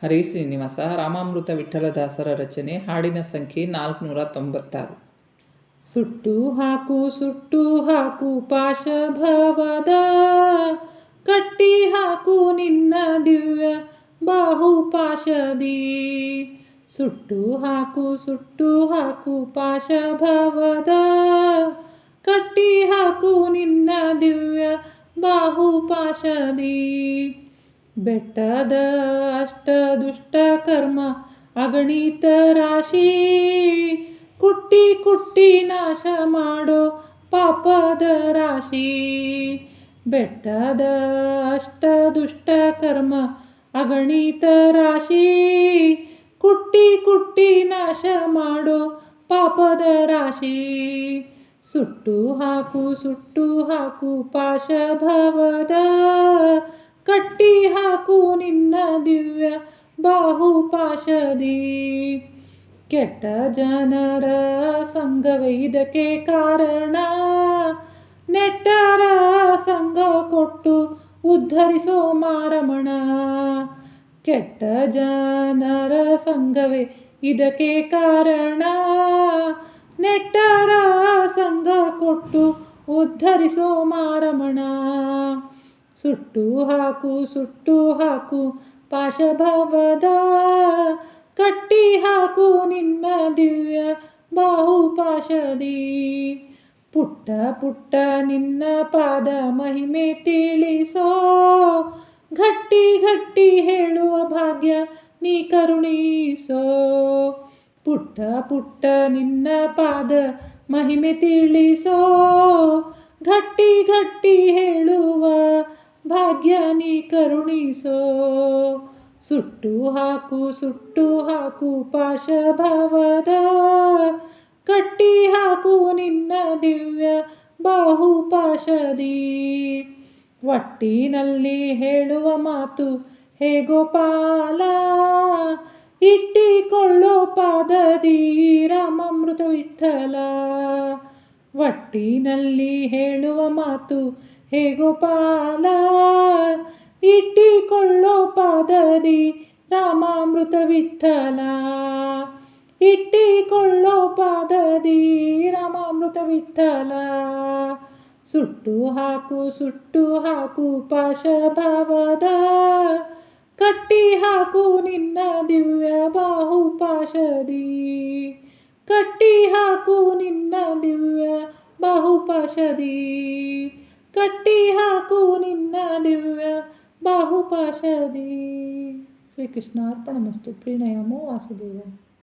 ಹರಿ ಶ್ರೀನಿವಾಸ ರಾಮಾಮೃತ ವಿಠಲದಾಸರ ರಚನೆ. ಹಾಡಿನ ಸಂಖ್ಯೆ 496. ಸುಟ್ಟು ಹಾಕು ಪಾಶಭವದ, ಕಟ್ಟಿ ಹಾಕು ನಿನ್ನ ದಿವ್ಯ ಬಾಹುಪಾಶದಿ. ಸುಟ್ಟು ಹಾಕು ಪಾಶಭವದ, ಕಟ್ಟಿ ಹಾಕು ನಿನ್ನ ದಿವ್ಯ ಬಾಹುಪಾಶದಿ. ಬೆಟ್ಟದ ಅಷ್ಟ ದುಷ್ಟ ಕರ್ಮ ಅಗಣಿತ ರಾಶಿ, ಕುಟ್ಟಿ ನಾಶ ಮಾಡೋ ಪಾಪದ ರಾಶಿ. ಬೆಟ್ಟದ ಅಷ್ಟ ದುಷ್ಟ ಕರ್ಮ ಅಗಣಿತ ರಾಶಿ, ಕುಟ್ಟಿ ನಾಶ ಮಾಡೋ ಪಾಪದ ರಾಶಿ. ಸುಟ್ಟು ಹಾಕು ಪಾಶಭವದ, ಕಟ್ಟಿ ಹಾಕು ನಿನ್ನ ದಿವ್ಯ ಬಾಹುಪಾಶದಿ. ಕೆಟ್ಟ ಜನರ ಸಂಘವೇ ಇದಕ್ಕೆ ಕಾರಣ, ನೆಟ್ಟರ ಸಂಘ ಕೊಟ್ಟು ಉದ್ಧರಿಸೋ ಮಾರಮಣ. ಕೆಟ್ಟ ಜನರ ಸಂಘವೇ ಇದಕ್ಕೆ ಕಾರಣ, ನೆಟ್ಟರ ಸಂಘ ಕೊಟ್ಟು ಉದ್ಧರಿಸೋ ಮಾರಮಣ. ಸುಟ್ಟು ಹಾಕು ಪಾಶಭವದ, ಕಟ್ಟಿ ಹಾಕು ನಿನ್ನ ದಿವ್ಯ ಬಾಹುಪಾಶದಿ. ಪುಟ್ಟ ನಿನ್ನ ಪಾದ ಮಹಿಮೆ ತಿಳಿಸೋ, ಗಟ್ಟಿ ಹೇಳುವ ಭಾಗ್ಯ ನೀ ಕರುಣಿಸೋ. ಪುಟ್ಟ ನಿನ್ನ ಪಾದ ಮಹಿಮೆ ತಿಳಿಸೋ, ಗಟ್ಟಿ ಹೇಳುವ ಭಾಗ್ಯ ನೀ ಕರುಣಿಸೋ. ಸುಟ್ಟು ಹಾಕು ಪಾಶಭವದ, ಕಟ್ಟಿ ಹಾಕು ನಿನ್ನ ದಿವ್ಯ ಬಾಹುಪಾಶದಿ. ಒಟ್ಟಿನಲ್ಲಿ ಹೇಳುವ ಮಾತು ಹೇ ಗೋಪಾಲ, ಇಟ್ಟಿಕೊಳ್ಳೋ ಪಾದದಿ ರಾಮಾಮೃತ ವಿಠಲ. ಒಟ್ಟಿನಲ್ಲಿ ಹೇಳುವ ಮಾತು ಹೇ ಗೋಪಾಲ, ಇಟ್ಟಿಕೊಳ್ಳೋ ಪಾದದಿ ರಾಮಾಮೃತ ವಿಠಲ. ಇಟ್ಟಿಕೊಳ್ಳೋ ಪಾದದಿ ರಾಮಾಮೃತ ವಿಠಲ. ಸುಟ್ಟು ಹಾಕು ಪಾಶಭವದ, ಕಟ್ಟಿ ಹಾಕು ನಿನ್ನ ದಿವ್ಯ ಬಾಹುಪಾಶದಿ. ಕಟ್ಟಿ ಹಾಕು ನಿನ್ನ ದಿವ್ಯ ಬಾಹುಪಾಶದಿ. ಕಟ್ಟಿ ಹಾಕು ನಿನ್ನ ದಿವ್ಯ ಬಾಹುಪಾಶದಿ. ಶ್ರೀಕೃಷ್ಣ ಅರ್ಪಣಮಸ್ತು. ಪ್ರಣಯಮೋ ವಾಸುದೇವ.